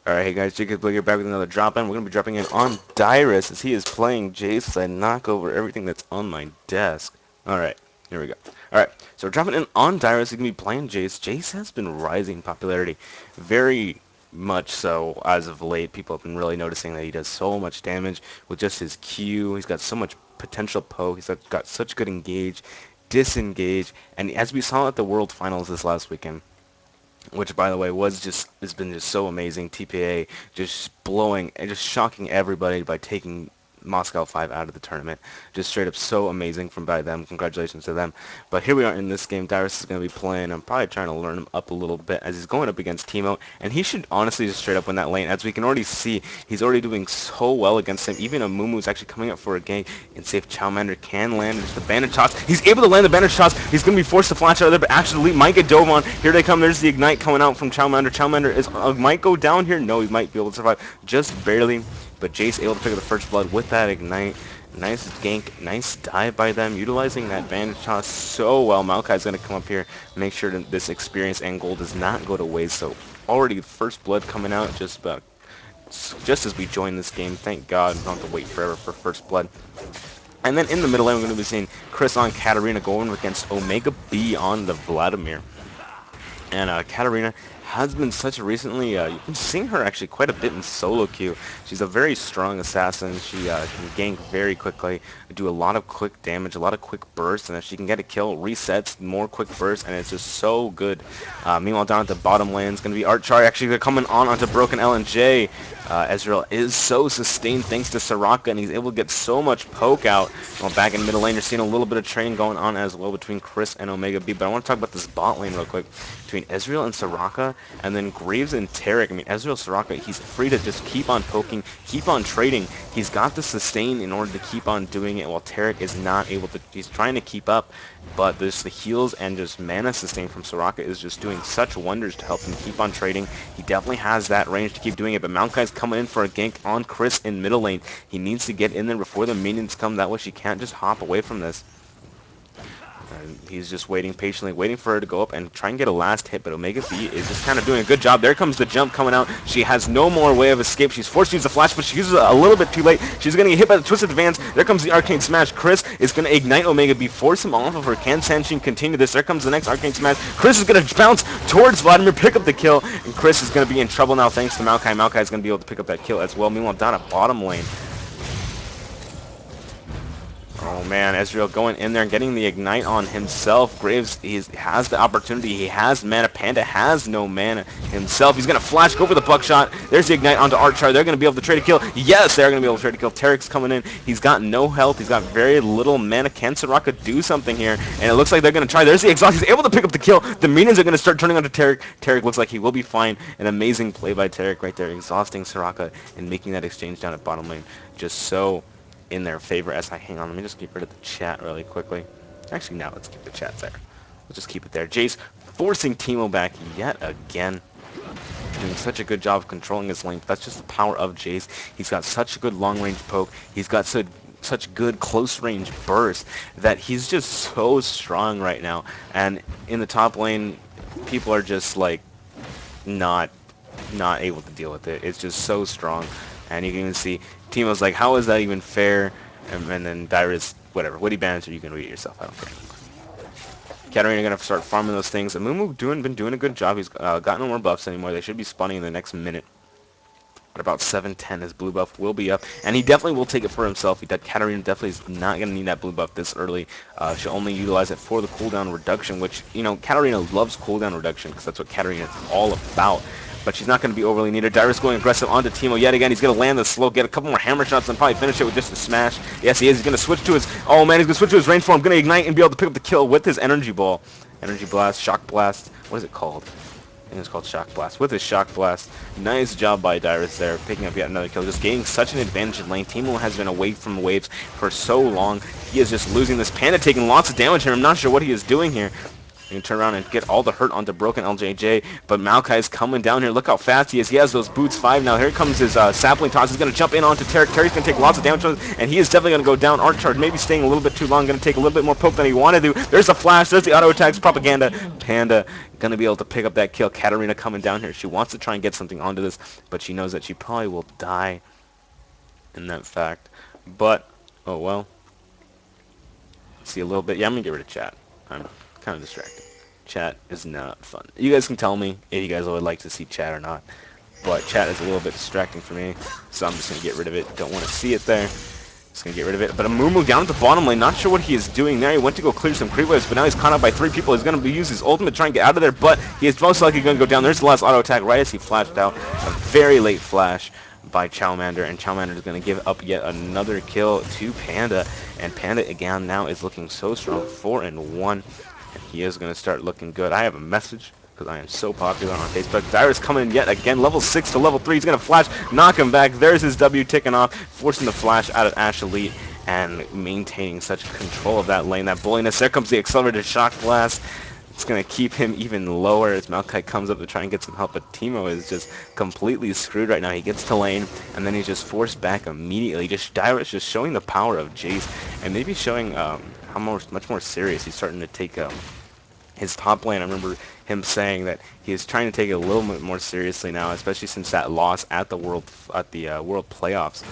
Alright, hey guys, Jacob here back with another drop in. We're going to be dropping in on Dyrus as he is playing Jayce as I knock over everything that's on my desk. Alright, here we go. Alright, so we're dropping in on Dyrus. He's going to be playing Jayce. Jayce has been rising in popularity very much so as of late. People have been really noticing that he does so much damage with just his Q. He's got so much potential poke. He's got such good engage, disengage, and as we saw at the World Finals this last weekend, which by the way has been just so amazing. TPA just blowing and just shocking everybody by taking Moscow 5 out of the tournament. Just straight up so amazing from by them. Congratulations to them. But here we are in this game. Dyrus is going to be playing. I'm probably trying to learn him up a little bit as he's going up against Teemo. And he should honestly just straight up win that lane. As we can already see, he's already doing so well against him. Even Amumu's actually coming up for a gank. And safe Charmander can land just the bandage shots. He's able to land the bandage shots. He's going to be forced to flash out there, but actually might get dove on. Here they come. There's the ignite coming out from Charmander. Charmander might go down here. No, he might be able to survive. Just barely. But Jayce able to pick up the first blood with that ignite. Nice gank, nice dive by them, utilizing that bandage toss so well. Maokai's going to come up here, make sure that this experience and gold does not go to waste. So already first blood coming out just as we join this game. Thank God, we don't have to wait forever for first blood. And then in the middle lane, we're going to be seeing Chris on Katarina going against Omega B on the Vladimir. And Katarina has been such a recently, you've been seeing her actually quite a bit in solo queue. She's a very strong assassin. She can gank very quickly, do a lot of quick damage, a lot of quick bursts, and if she can get a kill, resets, more quick bursts, and it's just so good. Meanwhile, down at the bottom lane is going to be Archar actually coming on onto Broken LNJ. Ezreal is so sustained thanks to Soraka, and he's able to get so much poke out. Well, back in middle lane, you're seeing a little bit of trading going on as well between Chris and Omega B. But I want to talk about this bot lane real quick between Ezreal and Soraka, and then Graves and Taric. I mean, Ezreal, Soraka, he's free to just keep on poking, keep on trading. He's got the sustain in order to keep on doing it, while Taric is not able to. He's trying to keep up, but there's the heals and just mana sustain from Soraka is just doing such wonders to help him keep on trading. He definitely has that range to keep doing it, but Maokai's coming in for a gank on Chris in middle lane. He needs to get in there before the minions come. That way she can't just hop away from this. And he's just waiting patiently, waiting for her to go up and try and get a last hit, but Omega B is just kind of doing a good job. There comes the jump coming out. She has no more way of escape. She's forced to use the flash, but she uses it a little bit too late. She's going to get hit by the Twisted Advance. There comes the Arcane Smash. Chris is going to ignite Omega B, force him off of her. Can Sanshin continue this? There comes the next Arcane Smash. Chris is going to bounce towards Vladimir, pick up the kill, and Chris is going to be in trouble now thanks to Maokai. Maokai is going to be able to pick up that kill as well. Meanwhile, down at bottom lane, oh man, Ezreal going in there and getting the ignite on himself. Graves has the opportunity. He has mana. Panda has no mana himself. He's going to flash, go for the buckshot. There's the ignite onto Archar. They're going to be able to trade a kill. Yes, they're going to be able to trade a kill. Taric's coming in. He's got no health. He's got very little mana. Can Soraka do something here? And it looks like they're going to try. There's the exhaust. He's able to pick up the kill. The minions are going to start turning onto Taric. Taric looks like he will be fine. An amazing play by Taric right there, exhausting Soraka and making that exchange down at bottom lane just so in their favor. As I hang on, let me just get rid of the chat really quickly. Actually, now let's keep the chat there. We'll just keep it there. Jayce forcing Teemo back yet again, doing such a good job of controlling his lane. That's just the power of Jayce. He's got such a good long range poke. He's got such good close range burst that he's just so strong right now. And in the top lane, people are just like not able to deal with it. It's just so strong. And you can even see Teemo's like, how is that even fair? And then Dyrus, whatever, witty banter, you can read it yourself. I don't care. Katarina gonna start farming those things. Amumu been doing a good job. He's got no more buffs anymore. They should be spawning in the next minute. At about 7:10, his blue buff will be up, and he definitely will take it for himself. Katarina definitely is not gonna need that blue buff this early. She'll only utilize it for the cooldown reduction, which, you know, Katarina loves cooldown reduction because that's what Katarina is all about. But she's not going to be overly needed. Dyrus going aggressive onto Teemo yet again. He's going to land the slow, get a couple more hammer shots, and probably finish it with just a smash. Yes, he is. He's going to switch to his... Oh, man, he's going to switch to his range form. Going to ignite and be able to pick up the kill with his energy ball. Energy blast, shock blast. What is it called? I think it's called shock blast. With his shock blast. Nice job by Dyrus there, picking up yet another kill. Just gaining such an advantage in lane. Teemo has been away from the waves for so long. He is just losing this. Panda taking lots of damage here. I'm not sure what he is doing here. You can turn around and get all the hurt onto broken LJJ, but Maokai's coming down here. Look how fast he is. He has those boots 5 now. Here comes his sapling toss. He's going to jump in onto Tarek. Tarek's going to take lots of damage, and he is definitely going to go down. Art Charge maybe staying a little bit too long. Going to take a little bit more poke than he wanted to. There's a flash. There's the auto attacks. Propaganda. Panda going to be able to pick up that kill. Katarina coming down here. She wants to try and get something onto this, but she knows that she probably will die in that fact. But, oh well. See a little bit. Yeah, I'm going to get rid of chat. I'm kind of distracted. Chat is not fun. You guys can tell me if you guys would like to see chat or not, but chat is a little bit distracting for me, so I'm just going to get rid of it. Don't want to see it there. Just going to get rid of it. But Amumu down at the bottom lane, not sure what he is doing there. He went to go clear some creep waves, but now he's caught up by 3 people. He's going to use his ultimate to try and get out of there, but he is most likely going to go down. There's the last auto attack right as he flashed out. A very late flash by Chowmander, and Chowmander is going to give up yet another kill to Panda, and Panda again now is looking so strong, 4-1. He is going to start looking good. I have a message because I am so popular on Facebook. Dyrus coming in yet again, level 6 to level 3. He's going to flash, knock him back. There's his W ticking off, forcing the flash out of Ash Elite and maintaining such control of that lane. That bulliness. There comes the accelerated shock blast. It's going to keep him even lower as Maokai comes up to try and get some help, but Teemo is just completely screwed right now. He gets to lane, and then he's just forced back immediately. Dyrus just showing the power of Jayce, and maybe showing how much more serious he's starting to take his top lane. I remember him saying that he is trying to take it a little bit more seriously now, especially since that loss at the world playoffs,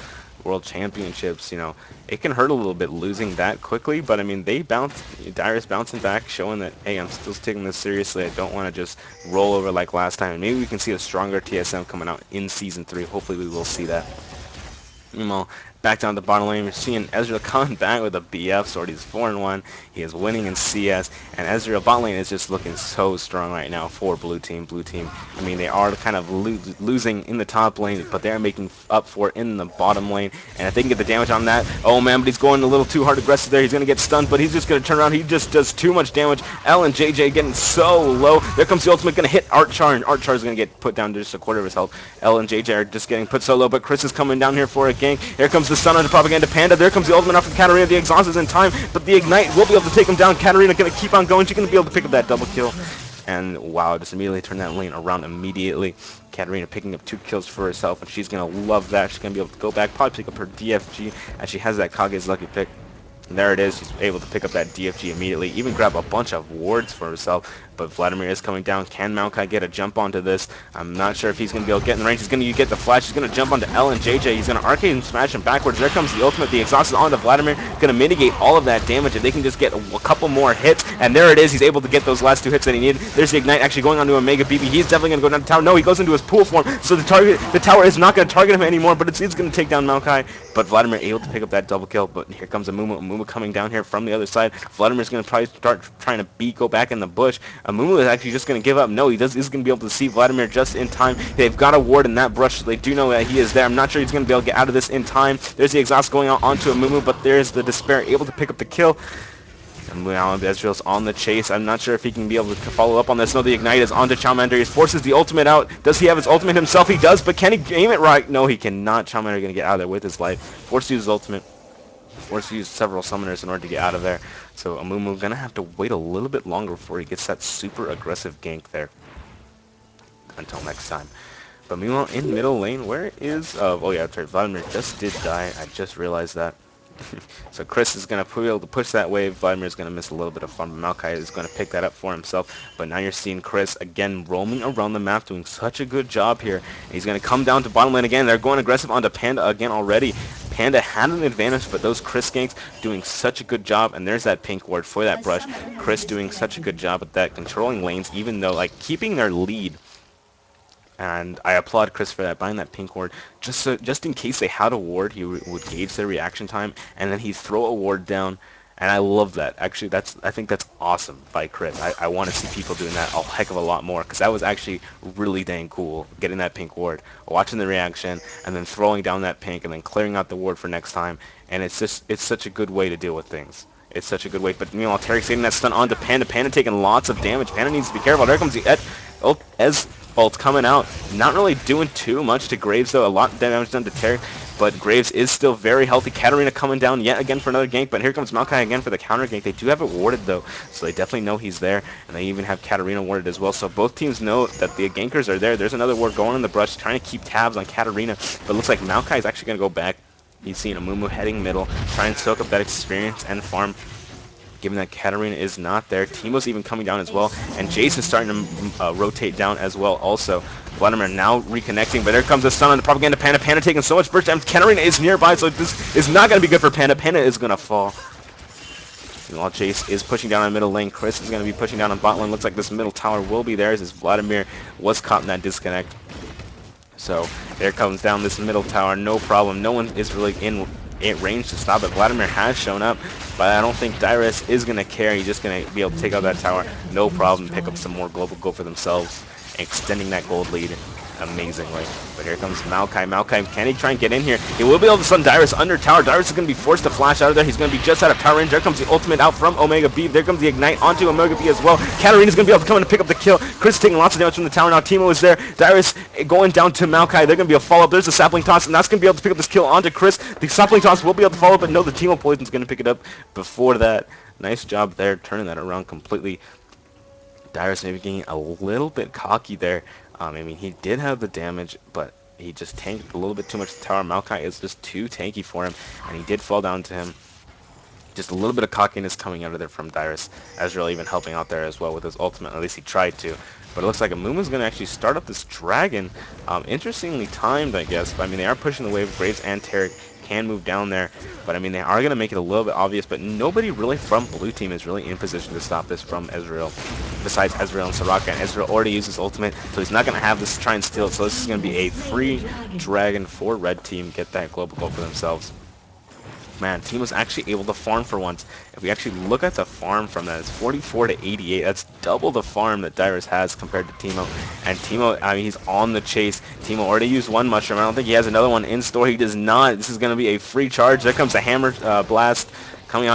world championships. You know, it can hurt a little bit losing that quickly, but I mean, Dyrus bouncing back, showing that, hey, I'm still taking this seriously. I don't want to just roll over like last time. And maybe we can see a stronger TSM coming out in Season 3. Hopefully we will see that. Meanwhile, back down the bottom lane, we're seeing Ezreal coming back with a BF sword. He's 4-1. He is winning in CS, and Ezreal bot lane is just looking so strong right now for Blue Team. I mean, they are kind of losing in the top lane, but they're making up for it in the bottom lane. And if they can get the damage on that, oh man, but he's going a little too hard aggressive there. He's going to get stunned, but he's just going to turn around. He just does too much damage. L and JJ getting so low. There comes the ultimate, going to hit Archar, and Archar is going to get put down to just a quarter of his health. L and JJ are just getting put so low, but Chris is coming down here for a gank. Here comes the stun onto Propaganda Panda. There comes the ultimate off of Katarina. The exhaust is in time, but the ignite will be able to take him down. Katarina going to keep on going. She's going to be able to pick up that double kill. And wow, just immediately turn that lane around immediately. Katarina picking up 2 kills for herself, and she's going to love that. She's going to be able to go back, probably pick up her DFG, as she has that Kage's lucky pick. And there it is. She's able to pick up that DFG immediately, even grab a bunch of wards for herself. But Vladimir is coming down. Can Maokai get a jump onto this? I'm not sure if he's going to be able to get in the range. He's going to get the flash. He's going to jump onto L and JJ. He's going to arcade and smash him backwards. There comes the ultimate. The exhaust is onto Vladimir. Going to mitigate all of that damage if they can just get a couple more hits. And there it is. He's able to get those last 2 hits that he needed. There's the ignite actually going onto Omega BB. He's definitely going to go down the tower. No, he goes into his pool form. So the tower is not going to target him anymore, but it's going to take down Maokai. But Vladimir able to pick up that double kill. But here comes Amumu. Amumu coming down here from the other side. Vladimir's going to probably start trying to go back in the bush. Amumu is actually just going to give up. No, he's going to be able to see Vladimir just in time. They've got a ward in that brush, so they do know that he is there. I'm not sure he's going to be able to get out of this in time. There's the exhaust going out onto Amumu, but there's the Despair able to pick up the kill. And now Ezreal's on the chase. I'm not sure if he can be able to follow up on this. No, the ignite is onto Chowmander. He forces the ultimate out. Does he have his ultimate himself? He does, but can he aim it right? No, he cannot. Chowmander going to get out of there with his life. Forced to use his ultimate. Forced to use several summoners in order to get out of there. So Amumu going to have to wait a little bit longer before he gets that super aggressive gank there. Until next time. But meanwhile, in middle lane, where is... oh yeah, that's right. Vladimir just did die. I just realized that. So Chris is going to be able to push that wave. Vladimir is going to miss a little bit of fun, but Maokai is going to pick that up for himself. But now you're seeing Chris again roaming around the map, doing such a good job here. And he's going to come down to bottom lane again. They're going aggressive onto Panda again already. Panda had an advantage, but those Chris ganks doing such a good job. And there's that pink ward for that brush. Chris doing such a good job at that, controlling lanes, even though, like, keeping their lead. And I applaud Chris for that, buying that pink ward. Just in case they had a ward, he would gauge their reaction time, and then he'd throw a ward down. And I love that. Actually, I think that's awesome by Chris. I want to see people doing that a heck of a lot more, because that was actually really dang cool, getting that pink ward, watching the reaction, and then throwing down that pink, and then clearing out the ward for next time. And it's such a good way to deal with things. It's such a good way. But meanwhile, Tarek's getting that stun onto Panda. Panda taking lots of damage. Panda needs to be careful. There comes the ult coming out. Not really doing too much to Graves, though. A lot of damage done to Tarek, but Graves is still very healthy. Katarina coming down yet again for another gank, but here comes Maokai again for the counter gank. They do have it warded, though, so they definitely know he's there, and they even have Katarina warded as well. So both teams know that the gankers are there. There's another ward going in the brush, trying to keep tabs on Katarina, but it looks like Maokai is actually going to go back. He's seeing Amumu heading middle, trying to soak up that experience and farm. Given that Katarina is not there, Teemo's even coming down as well, and Jayce is starting to rotate down as well also. Vladimir now reconnecting, but there comes the stun on the propaganda. Panda. Panda taking so much burst damage. Katarina is nearby, so this is not going to be good for Panda. Panda is going to fall. And while Jayce is pushing down on middle lane, Chris is going to be pushing down on bot lane. Looks like this middle tower will be theirs as Vladimir was caught in that disconnect. So there comes down this middle tower, no problem. No one is really in range to stop it. Vladimir has shown up, but I don't think Dyrus is going to care. He's just going to be able to take out that tower. No problem. Pick up some more global gold for themselves, extending that gold lead amazingly. But here comes Maokai. Maokai, can he try and get in here? He will be able to stun Dyrus under tower. Dyrus is going to be forced to flash out of there. He's going to be just out of tower range. There comes the ultimate out from Omega B. There comes the ignite onto Omega B as well. Katarina's going to be able to come in and pick up the kill. Chris taking lots of damage from the tower now. Teemo is there. Dyrus going down to Maokai. They're going to be a follow-up. There's a sapling toss, and that's going to be able to pick up this kill onto Chris. The sapling toss will be able to follow up, but no, the Teemo poison's going to pick it up before that. Nice job there, turning that around completely. Dyrus maybe getting a little bit cocky there. I mean, he did have the damage, but he just tanked a little bit too much to the tower. Maokai is just too tanky for him, and he did fall down to him. Just a little bit of cockiness coming out of there from Dyrus. Ezreal even helping out there as well with his ultimate. At least he tried to. But it looks like Amuma's going to actually start up this dragon. Interestingly timed, I guess. But, I mean, they are pushing the wave. Graves and Tarek can move down there. But, I mean, they are going to make it a little bit obvious. But nobody really from Blue Team is really in position to stop this from Ezreal. Besides Ezreal and Soraka. And Ezreal already used his ultimate. So he's not going to have this to try and steal it. So this is going to be a free dragon for Red Team. Get that global goal for themselves. Man, Team was actually able to farm for once. If we actually look at the farm from that, it's 44 to 88. That's double the farm that Dyrus has compared to Teemo. And Teemo, I mean, he's on the chase. Teemo already used one mushroom. I don't think he has another one in store. He does not. This is going to be a free charge. There comes the hammer blast